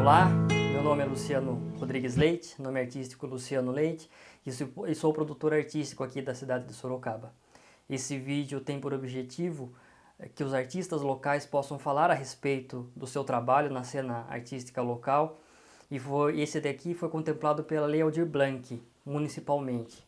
Olá, meu nome é Luciano Rodrigues Leite, nome artístico Luciano Leite, e sou produtor artístico aqui da cidade de Sorocaba. Esse vídeo tem por objetivo que os artistas locais possam falar a respeito do seu trabalho na cena artística local, e esse daqui foi contemplado pela Lei Aldir Blanc, municipalmente.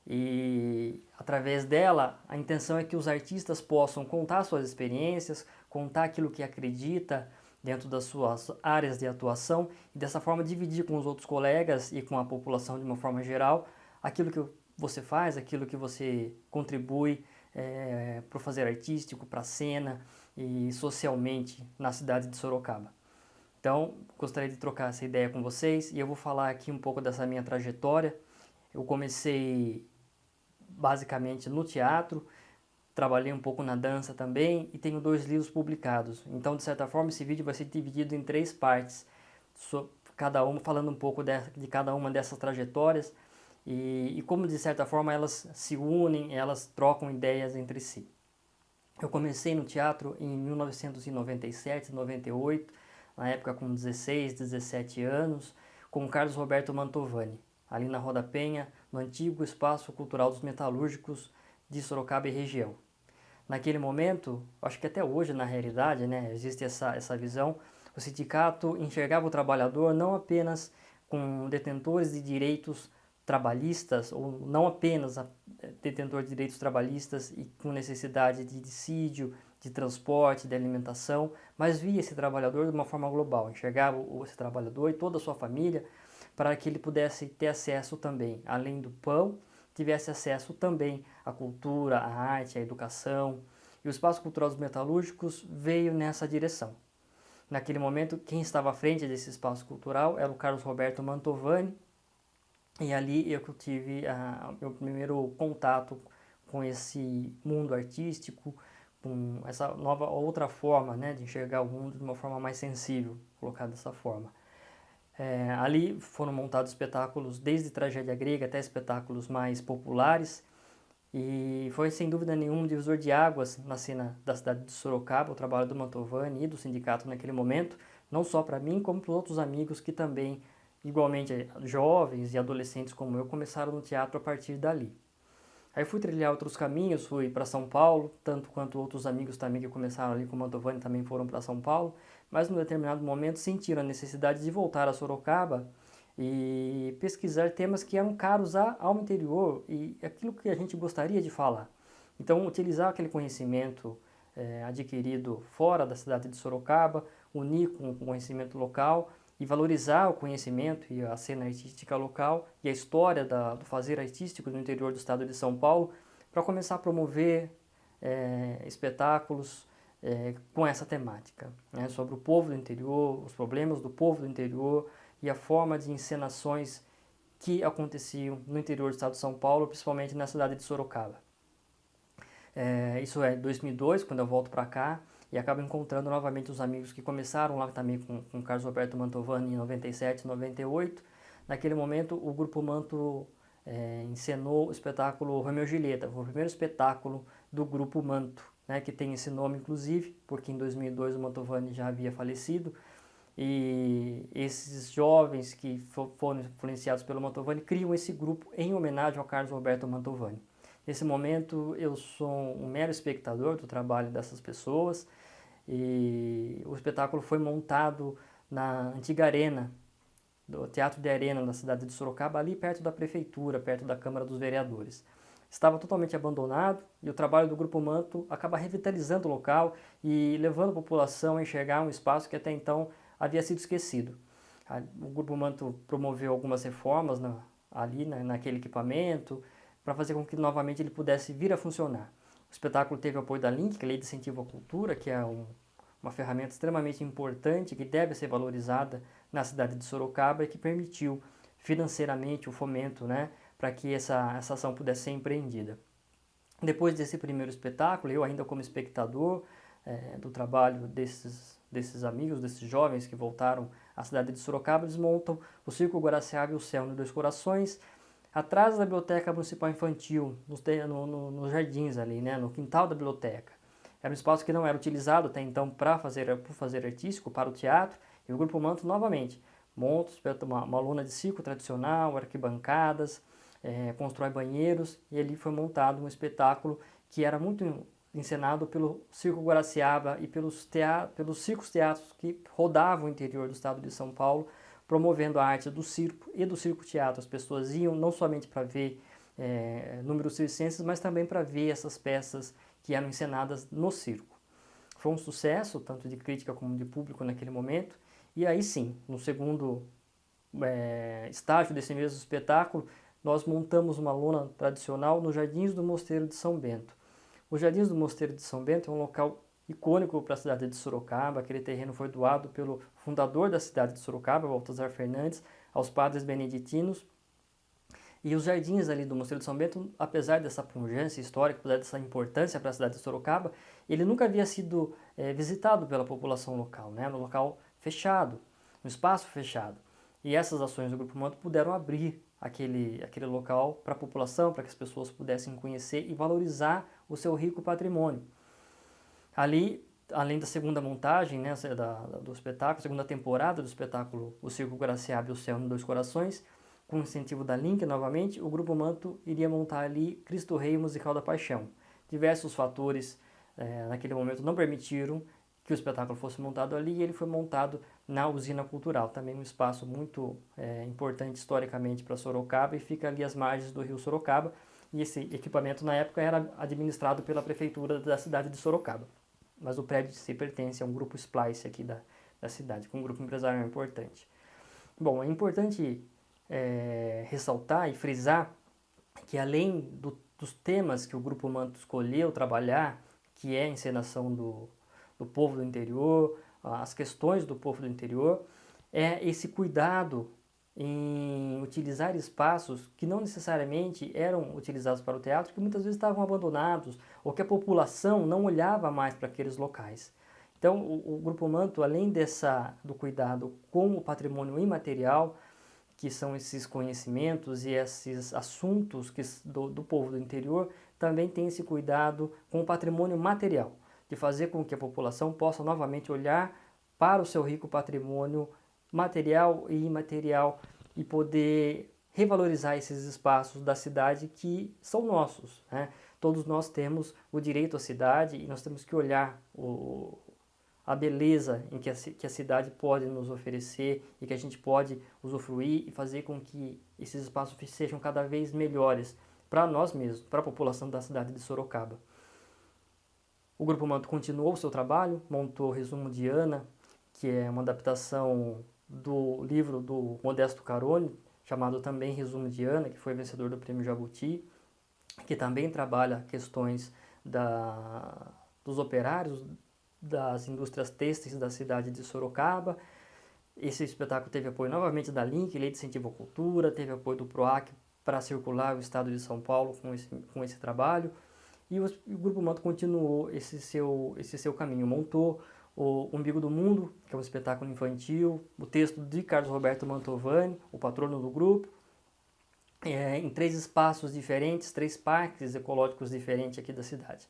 E através dela, a intenção é que os artistas possam contar suas experiências, contar aquilo que acredita dentro das suas áreas de atuação e dessa forma dividir com os outros colegas e com a população de uma forma geral aquilo que você faz, aquilo que você contribui para o fazer artístico, para a cena e socialmente na cidade de Sorocaba. Então, gostaria de trocar essa ideia com vocês e eu vou falar aqui um pouco dessa minha trajetória. Eu comecei basicamente no teatro, trabalhei um pouco na dança também e tenho 2 livros publicados. Então, de certa forma, esse vídeo vai ser dividido em 3 partes, cada uma falando um pouco de cada uma dessas trajetórias e como, de certa forma, elas se unem, elas trocam ideias entre si. Eu comecei no teatro em 1997, 98, na época com 16, 17 anos, com o Carlos Roberto Mantovani, ali na Roda Penha, no antigo Espaço Cultural dos Metalúrgicos de Sorocaba e região. Naquele momento, acho que até hoje na realidade, né, existe essa visão, o sindicato enxergava o trabalhador não apenas com detentores de direitos trabalhistas, ou não apenas detentor de direitos trabalhistas e com necessidade de dissídio, de transporte, de alimentação, mas via esse trabalhador de uma forma global, enxergava esse trabalhador e toda a sua família para que ele pudesse ter acesso também, além do pão, tivesse acesso também à cultura, à arte, à educação. E o Espaço Cultural dos Metalúrgicos veio nessa direção. Naquele momento, quem estava à frente desse espaço cultural era o Carlos Roberto Mantovani, e ali eu tive meu primeiro contato com esse mundo artístico, com essa nova outra forma, né, de enxergar o mundo de uma forma mais sensível, colocar dessa forma. Ali foram montados espetáculos desde tragédia grega até espetáculos mais populares, e foi sem dúvida nenhuma um divisor de águas na cena da cidade de Sorocaba, o trabalho do Mantovani e do sindicato naquele momento, não só para mim, como para os outros amigos que também, igualmente jovens e adolescentes como eu, começaram no teatro a partir dali. Aí fui trilhar outros caminhos, fui para São Paulo, tanto quanto outros amigos também que começaram ali com o Mantovani também foram para São Paulo, mas num determinado momento sentiram a necessidade de voltar a Sorocaba e pesquisar temas que eram caros ao interior e aquilo que a gente gostaria de falar. Então, utilizar aquele conhecimento adquirido fora da cidade de Sorocaba, unir com o conhecimento local e valorizar o conhecimento e a cena artística local e a história do fazer artístico no interior do estado de São Paulo, para começar a promover espetáculos com essa temática, né, sobre o povo do interior, os problemas do povo do interior e a forma de encenações que aconteciam no interior do estado de São Paulo, principalmente na cidade de Sorocaba. Isso é 2002, quando eu volto para cá, e acabo encontrando novamente os amigos que começaram lá também com Carlos Roberto Mantovani em 97, 98. Naquele momento, o Grupo Manto encenou o espetáculo Romeu e Julieta, foi o primeiro espetáculo do Grupo Manto, né, que tem esse nome inclusive, porque em 2002 o Mantovani já havia falecido, e esses jovens que foram influenciados pelo Mantovani criam esse grupo em homenagem ao Carlos Roberto Mantovani. Nesse momento eu sou um mero espectador do trabalho dessas pessoas e o espetáculo foi montado na antiga arena, do Teatro de Arena da cidade de Sorocaba, ali perto da prefeitura, perto da Câmara dos Vereadores. Estava totalmente abandonado e o trabalho do Grupo Manto acaba revitalizando o local e levando a população a enxergar um espaço que até então havia sido esquecido. O Grupo Manto promoveu algumas reformas ali naquele equipamento, para fazer com que novamente ele pudesse vir a funcionar. O espetáculo teve o apoio da LINC, que é a Lei de Incentivo à Cultura, que é uma ferramenta extremamente importante que deve ser valorizada na cidade de Sorocaba e que permitiu financeiramente o fomento, né, para que essa ação pudesse ser empreendida. Depois desse primeiro espetáculo, eu ainda como espectador do trabalho desses amigos, desses jovens que voltaram à cidade de Sorocaba, eles montam o Circo Guaraciaba e o Céu nos Dois Corações, atrás da Biblioteca Municipal Infantil, nos jardins ali, né, no quintal da biblioteca. Era um espaço que não era utilizado até então para fazer artístico, para o teatro, E o Grupo Manto, novamente, monta uma lona de circo tradicional, arquibancadas, constrói banheiros, e ali foi montado um espetáculo que era muito encenado pelo Circo Guaraciaba e pelos circos teatros que rodavam o interior do estado de São Paulo, promovendo a arte do circo e do circo-teatro. As pessoas iam não somente para ver números circenses, mas também para ver essas peças que eram encenadas no circo. Foi um sucesso, tanto de crítica como de público naquele momento, e aí sim, no segundo estágio desse mesmo espetáculo, nós montamos uma lona tradicional nos Jardins do Mosteiro de São Bento. Os Jardins do Mosteiro de São Bento é um local icônico para a cidade de Sorocaba. Aquele terreno foi doado pelo fundador da cidade de Sorocaba, Baltazar Fernandes, aos padres beneditinos. E os jardins ali do Mosteiro de São Bento, apesar dessa pungência histórica, apesar dessa importância para a cidade de Sorocaba, ele nunca havia sido visitado pela população local, né? No local fechado, no espaço fechado. E essas ações do Grupo Manto puderam abrir aquele local para a população, para que as pessoas pudessem conhecer e valorizar o seu rico patrimônio. Ali, além da segunda montagem, né, do espetáculo, segunda temporada do espetáculo O Circo Guaraciaba e o Céu em Dois Corações, com incentivo da Link novamente, o Grupo Manto iria montar ali Cristo Rei Musical da Paixão. Diversos fatores naquele momento não permitiram que o espetáculo fosse montado ali, e ele foi montado na Usina Cultural, também um espaço muito importante historicamente para Sorocaba, e fica ali às margens do rio Sorocaba, e esse equipamento na época era administrado pela prefeitura da cidade de Sorocaba. Mas o prédio de si pertence a um grupo Splice aqui da cidade, com um grupo empresarial importante. Bom, é importante ressaltar e frisar que além dos temas que o Grupo Manto escolheu trabalhar, que é a encenação do povo do interior, as questões do povo do interior, é esse cuidado em utilizar espaços que não necessariamente eram utilizados para o teatro, que muitas vezes estavam abandonados, ou que a população não olhava mais para aqueles locais. Então, o Grupo Manto, além do cuidado com o patrimônio imaterial, que são esses conhecimentos e esses assuntos do povo do interior, também tem esse cuidado com o patrimônio material, de fazer com que a população possa novamente olhar para o seu rico patrimônio material e imaterial e poder revalorizar esses espaços da cidade que são nossos, né? Todos nós temos o direito à cidade e nós temos que olhar a beleza em que a cidade pode nos oferecer e que a gente pode usufruir e fazer com que esses espaços sejam cada vez melhores para nós mesmos, para a população da cidade de Sorocaba. O Grupo Manto continuou o seu trabalho, montou o Resumo de Ana, que é uma adaptação do livro do Modesto Caroni, chamado também Resumo de Ana, que foi vencedor do Prêmio Jabuti, que também trabalha questões dos operários das indústrias têxteis da cidade de Sorocaba. Esse espetáculo teve apoio novamente da Link, Lei de Incentivo à Cultura, teve apoio do PROAC para circular o estado de São Paulo com esse trabalho. E o Grupo Manto continuou esse seu caminho, montou o Umbigo do Mundo, que é um espetáculo infantil, o texto de Carlos Roberto Mantovani, o patrono do grupo, em 3 espaços diferentes, 3 parques ecológicos diferentes aqui da cidade.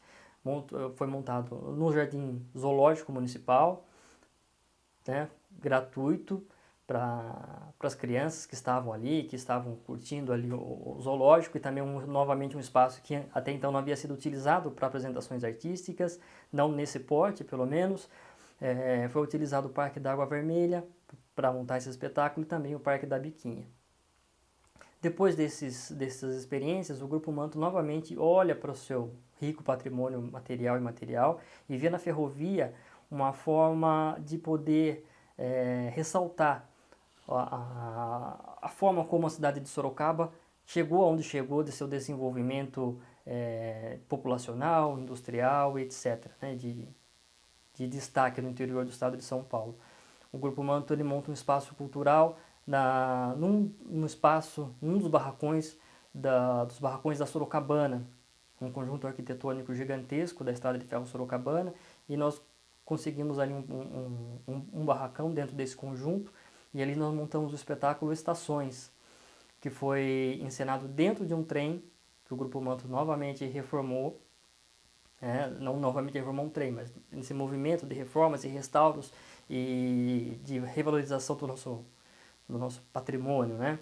Foi montado no Jardim Zoológico Municipal, né, gratuito para as crianças que estavam ali, que estavam curtindo ali o zoológico, e também novamente um espaço que até então não havia sido utilizado para apresentações artísticas, não nesse porte pelo menos. Foi utilizado o Parque da Água Vermelha para montar esse espetáculo e também o Parque da Biquinha. Depois dessas experiências, o Grupo Manto novamente olha para o seu rico patrimônio material e imaterial e vê na ferrovia uma forma de poder ressaltar a forma como a cidade de Sorocaba chegou aonde chegou, de seu desenvolvimento populacional, industrial, etc., né, de destaque no interior do estado de São Paulo. O Grupo Manto ele monta um espaço cultural num espaço, num dos barracões da Sorocabana, um conjunto arquitetônico gigantesco da Estrada de Ferro Sorocabana, e nós conseguimos ali um barracão dentro desse conjunto, e ali nós montamos o espetáculo Estações, que foi encenado dentro de um trem que o Grupo Manto novamente reformou, não novamente reformar um trem, mas nesse movimento de reformas e restauros e de revalorização do nosso patrimônio, né?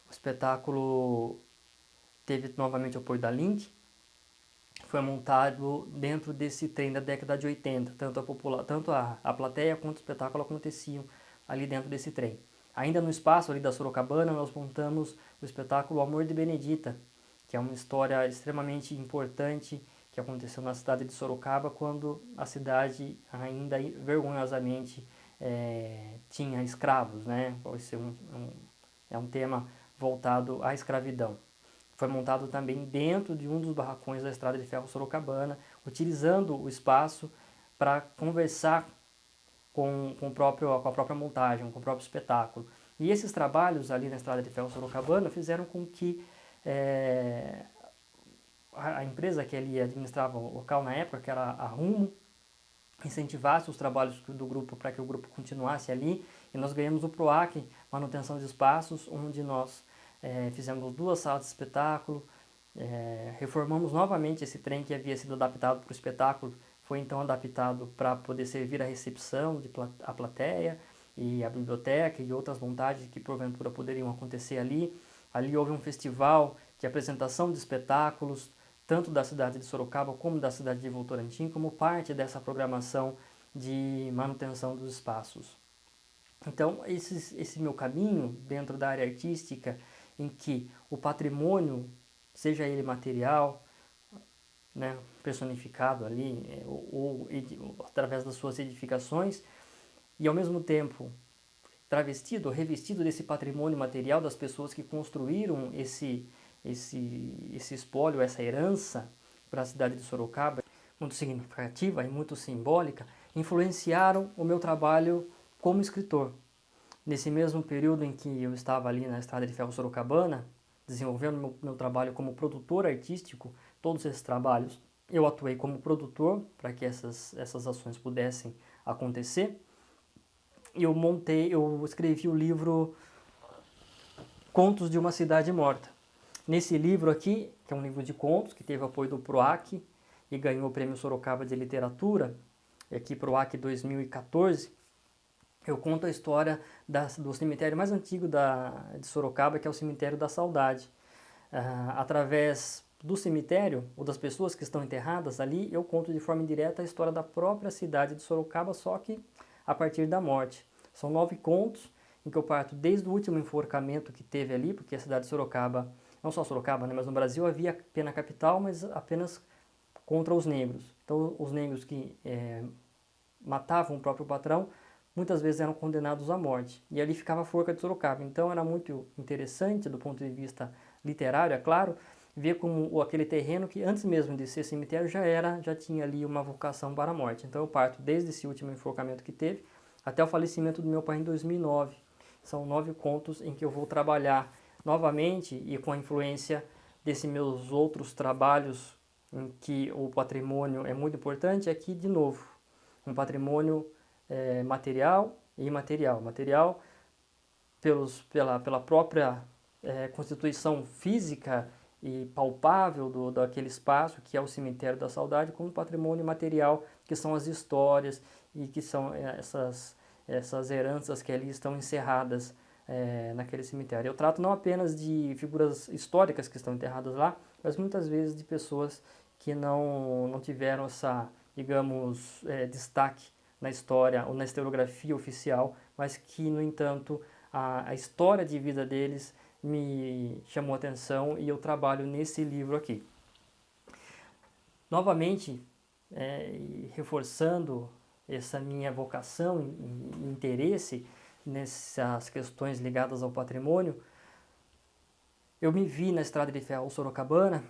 O espetáculo teve novamente o apoio da Link, foi montado dentro desse trem da década de 80, tanto a plateia quanto o espetáculo aconteciam ali dentro desse trem. Ainda no espaço ali da Sorocabana, nós montamos o espetáculo Amor de Benedita, que é uma história extremamente importante que aconteceu na cidade de Sorocaba, quando a cidade ainda vergonhosamente tinha escravos, né? Esse é um tema voltado à escravidão. Foi montado também dentro de um dos barracões da Estrada de Ferro Sorocabana, utilizando o espaço para conversar com a própria montagem, com o próprio espetáculo. E esses trabalhos ali na Estrada de Ferro Sorocabana fizeram com que a empresa que ali administrava o local na época, que era a Rumo, incentivasse os trabalhos do grupo para que o grupo continuasse ali. E nós ganhamos o PROAC, Manutenção de Espaços, onde nós fizemos 2 salas de espetáculo, reformamos novamente esse trem que havia sido adaptado para o espetáculo, foi então adaptado para poder servir a recepção, a plateia e a biblioteca e outras montagens que porventura poderiam acontecer ali. Ali houve um festival de apresentação de espetáculos, tanto da cidade de Sorocaba como da cidade de Votorantim, como parte dessa programação de manutenção dos espaços. Então, esse meu caminho dentro da área artística, em que o patrimônio, seja ele material, né, personificado ali, ou através das suas edificações, e ao mesmo tempo travestido, revestido desse patrimônio material das pessoas que construíram esse espólio, essa herança para a cidade de Sorocaba, muito significativa e muito simbólica, influenciaram o meu trabalho como escritor. Nesse mesmo período em que eu estava ali na Estrada de Ferro Sorocabana, desenvolvendo meu trabalho como produtor artístico, todos esses trabalhos, eu atuei como produtor para que essas ações pudessem acontecer. Eu escrevi o livro Contos de uma Cidade Morta. Nesse livro aqui, que é um livro de contos, que teve apoio do PROAC e ganhou o Prêmio Sorocaba de Literatura, aqui PROAC 2014, eu conto a história do cemitério mais antigo de Sorocaba, que é o Cemitério da Saudade. Através do cemitério, ou das pessoas que estão enterradas ali, eu conto de forma indireta a história da própria cidade de Sorocaba, só que a partir da morte. São 9 contos, em que eu parto desde o último enforcamento que teve ali, porque a cidade de Sorocaba, não só Sorocaba, né, mas no Brasil havia pena capital, mas apenas contra os negros. Então, os negros que matavam o próprio patrão, muitas vezes eram condenados à morte. E ali ficava a forca de Sorocaba. Então, era muito interessante, do ponto de vista literário, é claro, ver como aquele terreno que antes mesmo de ser cemitério já tinha ali uma vocação para a morte. Então, eu parto desde esse último enforcamento que teve até o falecimento do meu pai em 2009. São 9 contos em que eu vou trabalhar novamente e com a influência desses meus outros trabalhos em que o patrimônio é muito importante. Aqui, de novo, um patrimônio material e imaterial. Material pela própria constituição física e palpável daquele espaço, que é o Cemitério da Saudade, como patrimônio material, que são as histórias e que são essas heranças que ali estão encerradas naquele cemitério. Eu trato não apenas de figuras históricas que estão enterradas lá, mas muitas vezes de pessoas que não tiveram digamos, destaque na história ou na historiografia oficial, mas que, no entanto, a história de vida deles me chamou a atenção e eu trabalho nesse livro aqui. Novamente, reforçando essa minha vocação e interesse nessas questões ligadas ao patrimônio, eu me vi na Estrada de Ferro Sorocabana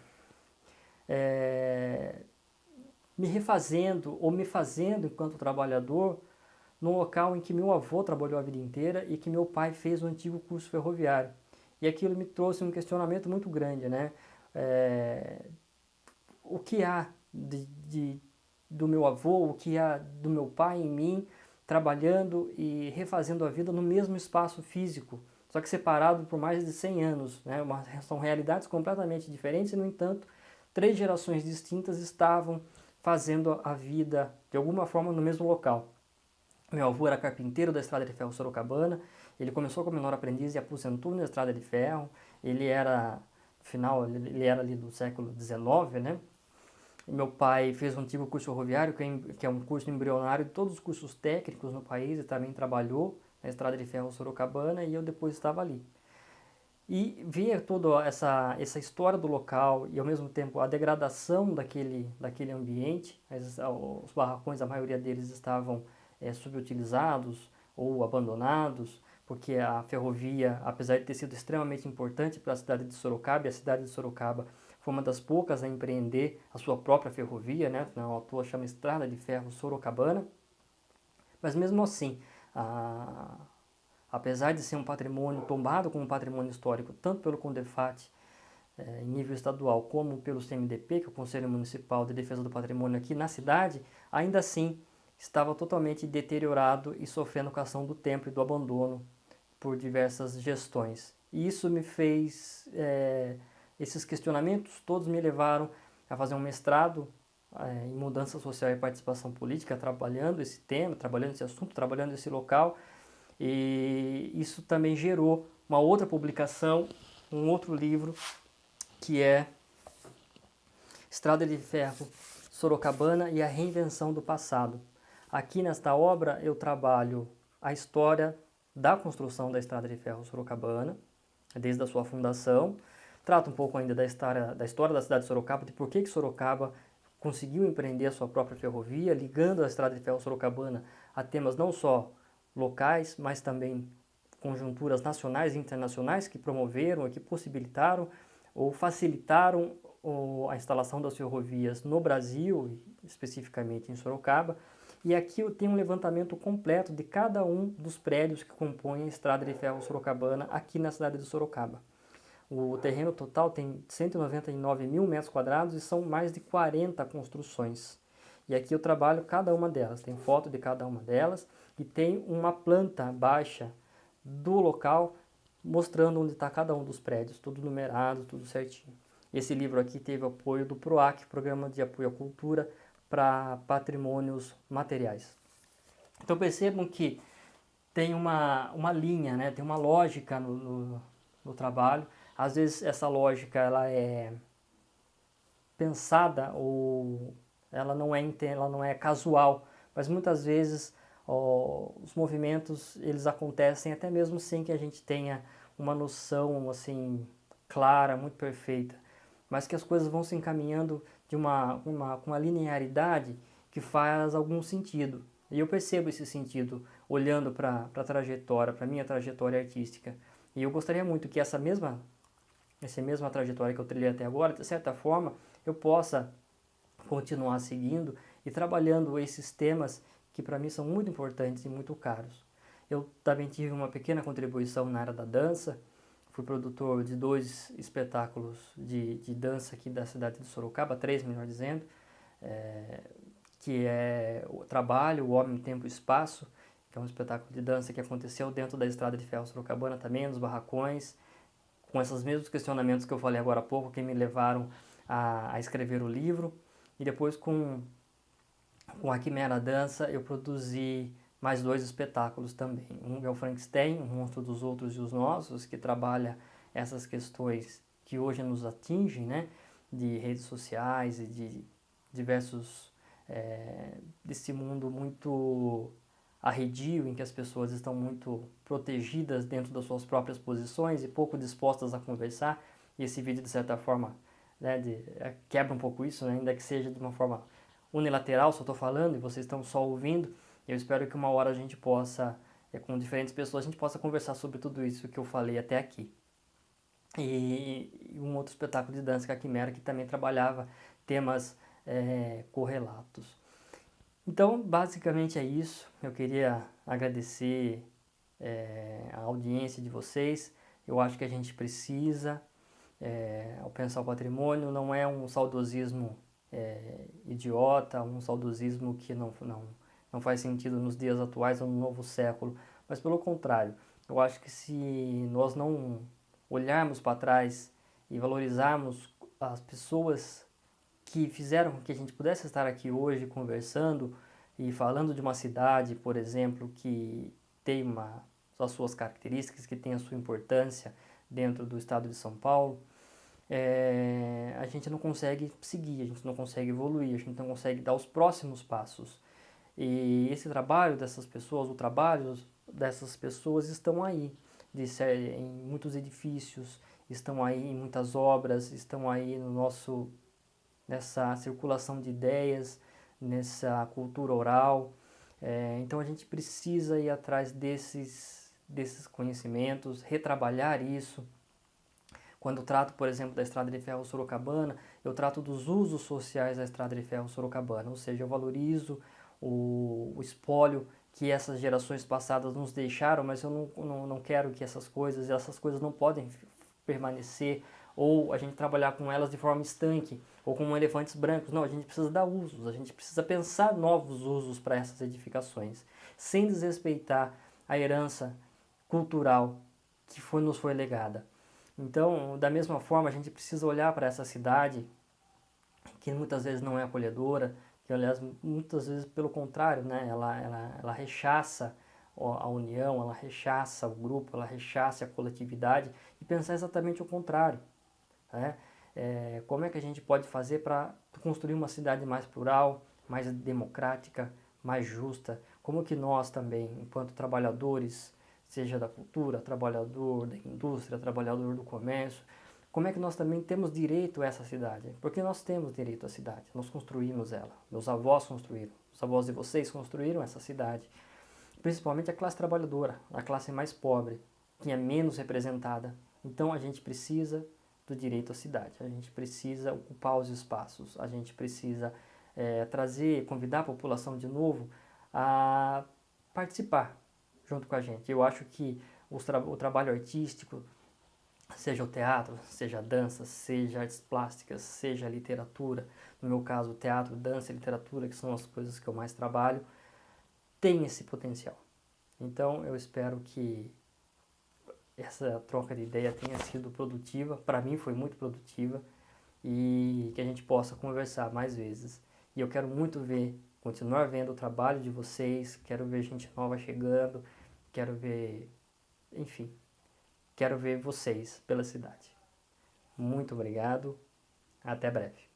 me refazendo ou me fazendo enquanto trabalhador num local em que meu avô trabalhou a vida inteira e que meu pai fez o antigo curso ferroviário. E aquilo me trouxe um questionamento muito grande, né? O que há do meu avô, o que há do meu pai em mim, trabalhando e refazendo a vida no mesmo espaço físico, só que separado por mais de 100 anos, né? São realidades completamente diferentes e, no entanto, 3 gerações distintas estavam fazendo a vida de alguma forma no mesmo local. Meu avô era carpinteiro da Estrada de Ferro Sorocabana, ele começou como menor aprendiz e aposentou na Estrada de Ferro, ele era, no final, ele era ali do século XIX, né? E meu pai fez um antigo curso ferroviário, que é um curso embrionário de todos os cursos técnicos no país, e também trabalhou na Estrada de Ferro Sorocabana, e eu depois estava ali. E ver toda essa história do local e, ao mesmo tempo, a degradação daquele ambiente. Os barracões, a maioria deles estavam subutilizados ou abandonados, porque a ferrovia, apesar de ter sido extremamente importante para a cidade de Sorocaba, e a cidade de Sorocaba foi uma das poucas a empreender a sua própria ferrovia, né? Na altura chama Estrada de Ferro Sorocabana, mas mesmo assim, apesar de ser um patrimônio tombado como patrimônio histórico, tanto pelo CONDEFAT em nível estadual, como pelo CMDP, que é o Conselho Municipal de Defesa do Patrimônio aqui na cidade, ainda assim estava totalmente deteriorado e sofrendo com a ação do tempo e do abandono por diversas gestões. E isso me fez, esses questionamentos todos me levaram a fazer um mestrado em mudança social e participação política, trabalhando esse tema, trabalhando esse assunto, trabalhando esse local. E isso também gerou uma outra publicação, um outro livro, que é Estrada de Ferro Sorocabana e a Reinvenção do Passado. Aqui nesta obra eu trabalho a história da construção da Estrada de Ferro Sorocabana, desde a sua fundação. Trato um pouco ainda da história da cidade de Sorocaba, de por que Sorocaba conseguiu empreender a sua própria ferrovia, ligando a Estrada de Ferro Sorocabana a temas não só locais, mas também conjunturas nacionais e internacionais que promoveram e que possibilitaram ou facilitaram a instalação das ferrovias no Brasil, especificamente em Sorocaba. E aqui eu tenho um levantamento completo de cada um dos prédios que compõem a Estrada de Ferro Sorocabana aqui na cidade de Sorocaba. O terreno total tem 199 mil metros quadrados e são mais de 40 construções. E aqui eu trabalho cada uma delas, tem foto de cada uma delas e tem uma planta baixa do local mostrando onde está cada um dos prédios, tudo numerado, tudo certinho. Esse livro aqui teve apoio do PROAC, Programa de Apoio à Cultura para Patrimônios Materiais. Então percebam que tem uma linha, né? Tem uma lógica no trabalho. Às vezes essa lógica ela é pensada ou ela não é casual, mas muitas vezes os movimentos eles acontecem até mesmo sem que a gente tenha uma noção assim clara, muito perfeita, mas que as coisas vão se encaminhando de uma linearidade que faz algum sentido. E eu percebo esse sentido olhando para a trajetória, para a minha trajetória artística. E eu gostaria muito que essa mesma trajetória que eu trilhei até agora, de certa forma, eu possa continuar seguindo e trabalhando esses temas que para mim são muito importantes e muito caros. Eu também tive uma pequena contribuição na área da dança, fui produtor de 2 espetáculos de dança aqui da cidade de Sorocaba, 3 melhor dizendo, que é o Trabalho, o Homem, Tempo e Espaço, que é um espetáculo de dança que aconteceu dentro da Estrada de Ferro Sorocabana também, nos barracões, com esses mesmos questionamentos que eu falei agora há pouco, que me levaram a escrever o livro. E depois com a Quimera Dança eu produzi mais 2 espetáculos também. Um é o Frankenstein, o Monstro dos Outros e os Nossos, que trabalha essas questões que hoje nos atingem, né? De redes sociais e de diversos... desse mundo muito arredio, em que as pessoas estão muito protegidas dentro das suas próprias posições e pouco dispostas a conversar. E esse vídeo, de certa forma, né, quebra um pouco isso, né, ainda que seja de uma forma unilateral, só estou falando e vocês estão só ouvindo. Eu espero que uma hora a gente possa, com diferentes pessoas, a gente possa conversar sobre tudo isso que eu falei até aqui. E um outro espetáculo de dança, que é a Quimera, que também trabalhava temas correlatos. Então, basicamente é isso. Eu queria agradecer a audiência de vocês. Eu acho que a gente precisa, ao pensar o patrimônio, não é um saudosismo idiota, um saudosismo que não faz sentido nos dias atuais ou no novo século, mas pelo contrário, eu acho que se nós não olharmos para trás e valorizarmos as pessoas que fizeram com que a gente pudesse estar aqui hoje conversando e falando de uma cidade, por exemplo, que tem as suas características, que tem a sua importância dentro do estado de São Paulo, a gente não consegue seguir, a gente não consegue evoluir, a gente não consegue dar os próximos passos. E esse trabalho dessas pessoas, o trabalho dessas pessoas estão aí, em muitos edifícios, estão aí em muitas obras, estão aí nessa circulação de ideias, nessa cultura oral. Então a gente precisa ir atrás desses conhecimentos, retrabalhar isso. Quando eu trato, por exemplo, da Estrada de Ferro Sorocabana, eu trato dos usos sociais da Estrada de Ferro Sorocabana, ou seja, eu valorizo o espólio que essas gerações passadas nos deixaram, mas eu não quero que essas coisas não podem permanecer, ou a gente trabalhar com elas de forma estanque, ou como elefantes brancos. Não, a gente precisa dar usos, a gente precisa pensar novos usos para essas edificações, sem desrespeitar a herança cultural que nos foi legada. Então, da mesma forma, a gente precisa olhar para essa cidade, que muitas vezes não é acolhedora, que aliás, muitas vezes pelo contrário, né? ela rechaça a união, ela rechaça o grupo, ela rechaça a coletividade, e pensar exatamente o contrário. Né? Como é que a gente pode fazer para construir uma cidade mais plural, mais democrática, mais justa? Como que nós também, enquanto trabalhadores, seja da cultura, trabalhador da indústria, trabalhador do comércio, como é que nós também temos direito a essa cidade? Porque nós temos direito à cidade, nós construímos ela, meus avós construíram, os avós de vocês construíram essa cidade, principalmente a classe trabalhadora, a classe mais pobre, que é menos representada. Então a gente precisa do direito à cidade, a gente precisa ocupar os espaços, a gente precisa convidar a população de novo a participar junto com a gente. Eu acho que o trabalho artístico, seja o teatro, seja a dança, seja artes plásticas, seja a literatura, no meu caso teatro, dança e literatura, que são as coisas que eu mais trabalho, tem esse potencial. Então eu espero que essa troca de ideia tenha sido produtiva, para mim foi muito produtiva, e que a gente possa conversar mais vezes. E eu quero muito continuar vendo o trabalho de vocês, quero ver gente nova chegando, quero ver, enfim, quero ver vocês pela cidade. Muito obrigado, até breve.